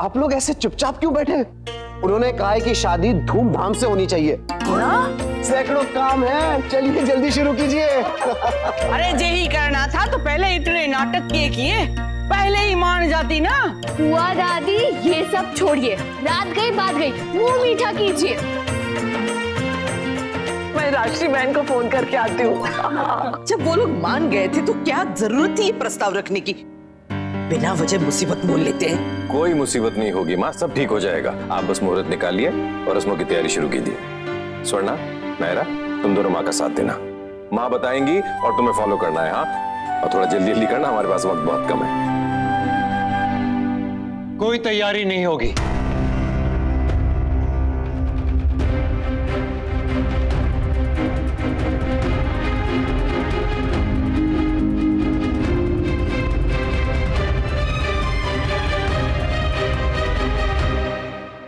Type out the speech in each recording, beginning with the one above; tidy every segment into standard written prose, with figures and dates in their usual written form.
आप लोग ऐसे चुपचाप क्यों बैठे? उन्होंने कहा है कि शादी धूमधाम से होनी चाहिए। सैकड़ों काम है, चलिए जल्दी शुरू कीजिए। अरे यही करना था तो पहले इतने नाटक किए, पहले ही मान जाती ना। बुआ दादी ये सब छोड़िए, रात गई बात गई, मुंह मीठा कीजिए। मैं राशि बहन को फोन करके आती हूँ। जब वो लोग मान गए थे तो क्या जरूरत थी ये प्रस्ताव रखने की? बिना वजह मुसीबत मोल लेते हैं। कोई मुसीबत नहीं होगी माँ, सब ठीक हो जाएगा। आप बस मुहूर्त निकालिए और रस्मों की तैयारी शुरू कीजिए। स्वर्णा, नायरा, तुम दोनों माँ का साथ देना। माँ बताएंगी और तुम्हें फॉलो करना है। हाँ, और थोड़ा जल्दी जल्दी करना, हमारे पास वक्त बहुत कम है। कोई तैयारी नहीं होगी।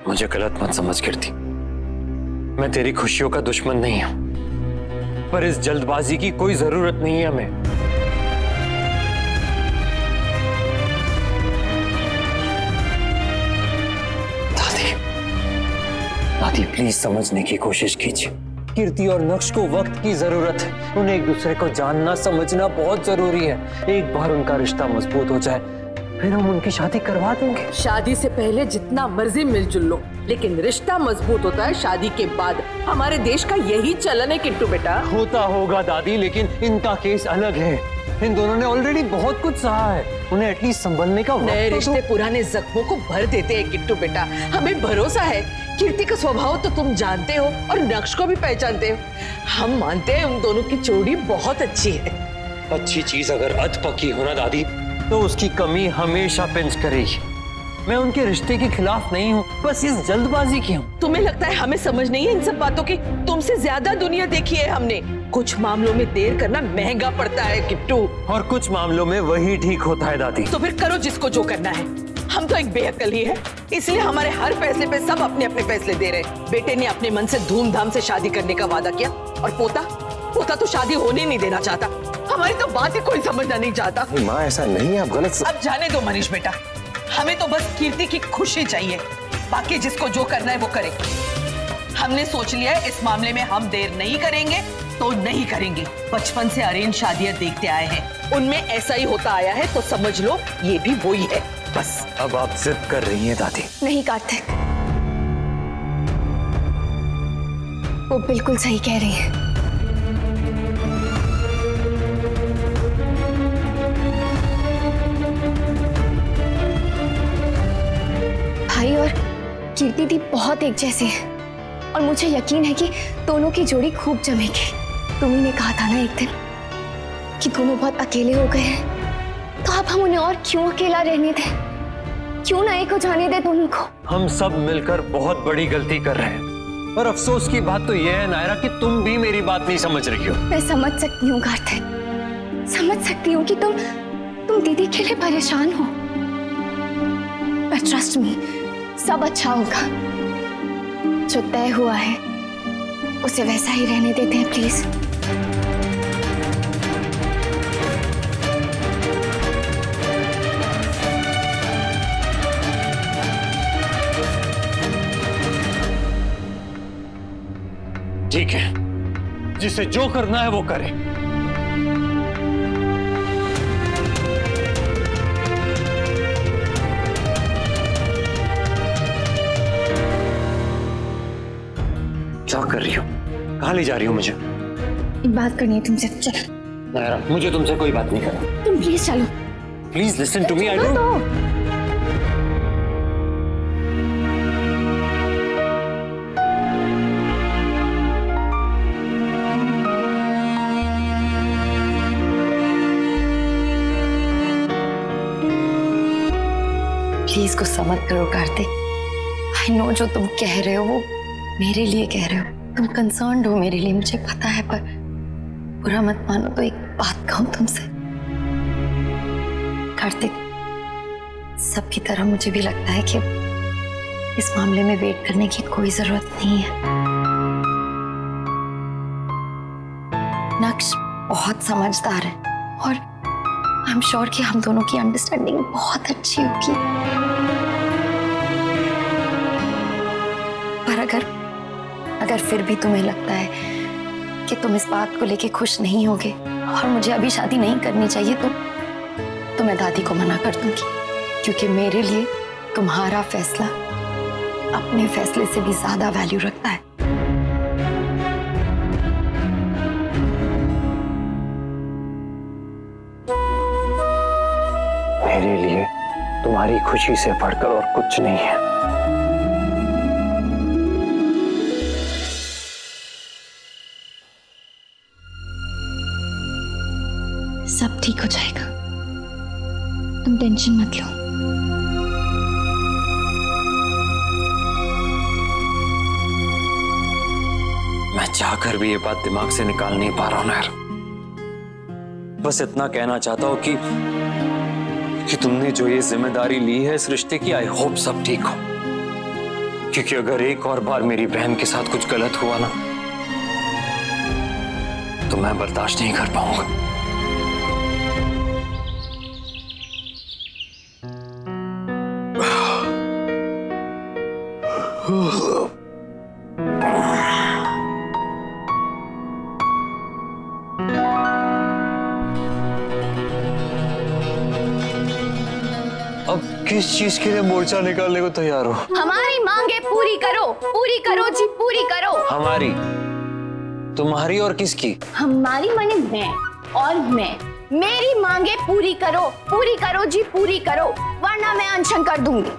मुझे गलत मत समझ कीर्ति, मैं तेरी खुशियों का दुश्मन नहीं हूं, पर इस जल्दबाजी की कोई जरूरत नहीं है हमें। दादी प्लीज समझने की कोशिश कीजिए। कीर्ति और नक्श को वक्त की जरूरत है, उन्हें एक दूसरे को जानना समझना बहुत जरूरी है। एक बार उनका रिश्ता मजबूत हो जाए फिर हम उनकी शादी करवा देंगे। शादी से पहले जितना मर्जी मिलजुल लो, लेकिन रिश्ता मजबूत होता है शादी के बाद। हमारे देश का यही चलन है किट्टू बेटा। होता होगा दादी, लेकिन इनका केस अलग है। इन दोनों ने ऑलरेडी बहुत कुछ सहा है, उन्हें एटलीस्ट संभलने का नए रिश्ते पुराने जख्मों को भर देते हैं किट्टू बेटा। हमें भरोसा है, कीर्ति का स्वभाव तो तुम जानते हो और नक्श को भी पहचानते हो। हम मानते हैं उन दोनों की जोड़ी बहुत अच्छी है। अच्छी चीज अगर अध पकी हो ना दादी, तो उसकी कमी हमेशा पिंच करेगी। मैं उनके रिश्ते के खिलाफ नहीं हूँ, बस इस जल्दबाजी की हूँ। तुम्हें लगता है हमें समझ नहीं है इन सब बातों की? तुमसे ज्यादा दुनिया देखी है हमने। कुछ मामलों में देर करना महंगा पड़ता है किट्टू, और कुछ मामलों में वही ठीक होता है दादी। तो फिर करो जिसको जो करना है। हम तो एक बेअक्ल ही है, इसलिए हमारे हर फैसले पे सब अपने अपने फैसले दे रहे। बेटे ने अपने मन से धूमधाम से शादी करने का वादा किया, और पोता तो शादी होने नहीं देना चाहता। हमारी तो बात ही कोई समझना नहीं चाहता। माँ ऐसा नहीं है, आप गलत। अब जाने दो मनीष बेटा, हमें तो बस कीर्ति की खुशी चाहिए, बाकी जिसको जो करना है वो करे। हमने सोच लिया है इस मामले में हम देर नहीं करेंगे तो नहीं करेंगे। बचपन से अरेंज शादियां देखते आए हैं, उनमें ऐसा ही होता आया है, तो समझ लो ये भी वही है बस। अब आप जिद कर रही हैं दादी। नहीं कार्तिक, वो बिल्कुल सही कह रही है। भाई और कीर्ति दी बहुत एक जैसे हैं, और मुझे यकीन है कि दोनों की जोड़ी खूब जमेगी। तुम्ही ने कहा था ना एक दिन कि दोनों बहुत अकेले हो गए हैं, तो अब हम उन्हें और क्यों अकेला रहने दें? क्यों ना एक हो जाने दें दोनों को? हम सब मिलकर बहुत बड़ी गलती कर रहे हैं, और अफसोस की बात तो यह है नायरा कि तुम भी मेरी बात नहीं समझ रही हो। मैं समझ सकती हूँ कार्तिक, समझ सकती हूँ कि तुम दीदी के लिए परेशान हो, पर ट्रस्ट मी, सब अच्छा होगा। जो तय हुआ है उसे वैसा ही रहने देते हैं प्लीज। ठीक है, जिसे जो करना है वो करे। क्या कर रही हो? कहाँ ले जा रही हो मुझे? एक बात करनी है तुमसे, चलो। नायरा, मुझे तुमसे कोई बात नहीं करनी। तुम प्लीज चलो। Please listen to me. I don't. Please गुस्सा मत करो कार्तिक। आई नो जो तुम कह रहे हो वो मेरे लिए कह रहे हो, तुम कंसर्न्ड हो मेरे लिए, मुझे पता है, पर बुरा मत मानो तो एक बात कहूं तुमसे। कार्तिक, सबकी तरह मुझे भी लगता है कि इस मामले में वेट करने की कोई जरूरत नहीं है। नक्श बहुत समझदार है, और आई एम श्योर कि हम दोनों की अंडरस्टैंडिंग बहुत अच्छी होगी। अगर फिर भी तुम्हें लगता है कि तुम इस बात को लेके खुश नहीं होगे और मुझे अभी शादी नहीं करनी चाहिए तो मैं दादी को मना कर दूंगी, क्योंकि मेरे लिए तुम्हारा फैसला अपने फैसले से भी ज्यादा वैल्यू रखता है। मेरे लिए तुम्हारी खुशी से बढ़कर और कुछ नहीं है। सब ठीक हो जाएगा, तुम टेंशन मत लो। मैं चाहकर भी ये बात दिमाग से निकाल नहीं पा रहा हूं यार। बस इतना कहना चाहता हूं कि तुमने जो ये जिम्मेदारी ली है इस रिश्ते की, आई होप सब ठीक हो, क्योंकि अगर एक और बार मेरी बहन के साथ कुछ गलत हुआ ना तो मैं बर्दाश्त नहीं कर पाऊंगा। अब किस चीज के लिए मोर्चा निकालने को तैयार हो? हमारी मांगे पूरी करो जी, पूरी करो। हमारी, तुम्हारी और किसकी? हमारी माने मैं और मैं। मेरी मांगे पूरी करो जी, पूरी करो, वरना मैं अनशन कर दूंगी।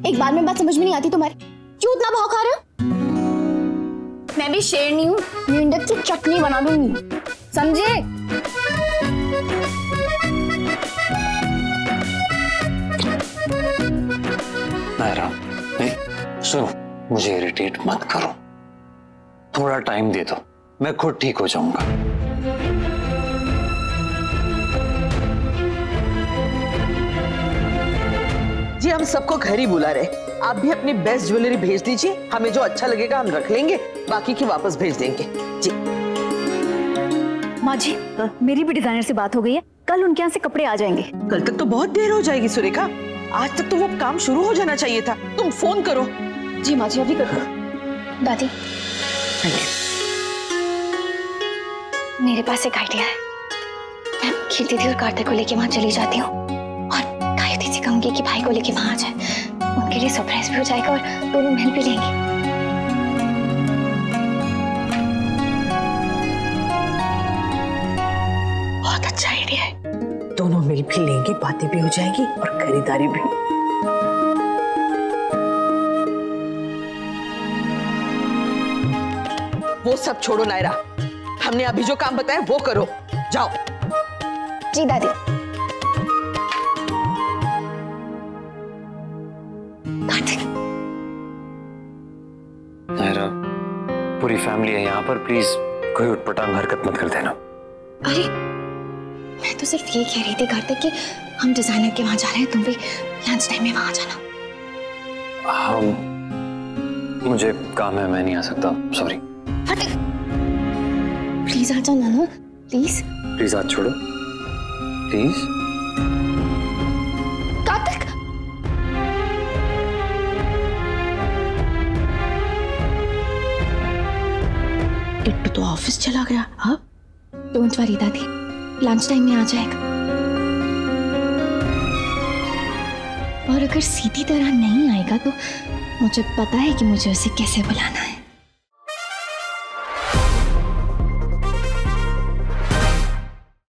एक बार में बात समझ में नहीं आती तुम्हारी, क्यों इतना भाव खा रहे हो? मैं भी शेरनी हूँ, मेंढक की चटनी बना दूंगी, समझे? नायरा, नहीं, सुनो, मुझे इरिटेट मत करो, थोड़ा टाइम दे दो, मैं खुद ठीक हो जाऊंगा। जी हम सबको घर ही बुला रहे, आप भी अपनी बेस्ट ज्वेलरी भेज दीजिए, हमें जो अच्छा लगेगा हम रख लेंगे, बाकी की वापस भेज देंगे। जी माँ जी, मेरी भी डिजाइनर से बात हो गई है, कल उनके यहाँ से कपड़े आ जाएंगे। कल तक तो बहुत देर हो जाएगी सुरेखा, आज तक तो वो काम शुरू हो जाना चाहिए था, तुम फोन करो। जी माँ जी, अभी करो। दादी, मेरे पास एक आइडिया है, मैं कीर्ति दीदी और कार्तिक को लेके वहां चली जाती हूँ और गायत्री से कहूंगी कि भाई को लेके वहां आ जाए, उनके लिए सरप्राइज भी हो जाएगा और दोनों मिल भी लेंगे। बहुत अच्छा आइडिया है, दोनों मिल भी लेंगे, बातें भी हो जाएंगी और खरीदारी भी। वो सब छोड़ो नायरा, हमने अभी जो काम बताया वो करो, जाओ। जी दादी। कार्तिक, नायरा, पूरी फैमिली है यहाँ पर, प्लीज कोई उटपटांग हरकत मत कर देना। अरे मैं तो सिर्फ ये कह रही थी कार्तिक कि हम डिजाइनर के वहां जा रहे हैं, तुम भी लंच टाइम में वहां जाना। हाँ, मुझे काम है, मैं नहीं आ सकता, सॉरी। प्लीज आ जाना ना, प्लीज। प्लीज हाथ छोड़ो, प्लीज। कार्तिक, टिट्टू तो ऑफिस चला गया। हाँ, डोंट वरी दादी, लंच टाइम में आ जाएगा। और अगर सीधी तरह नहीं आएगा तो मुझे पता है कि मुझे उसे कैसे बुलाना है।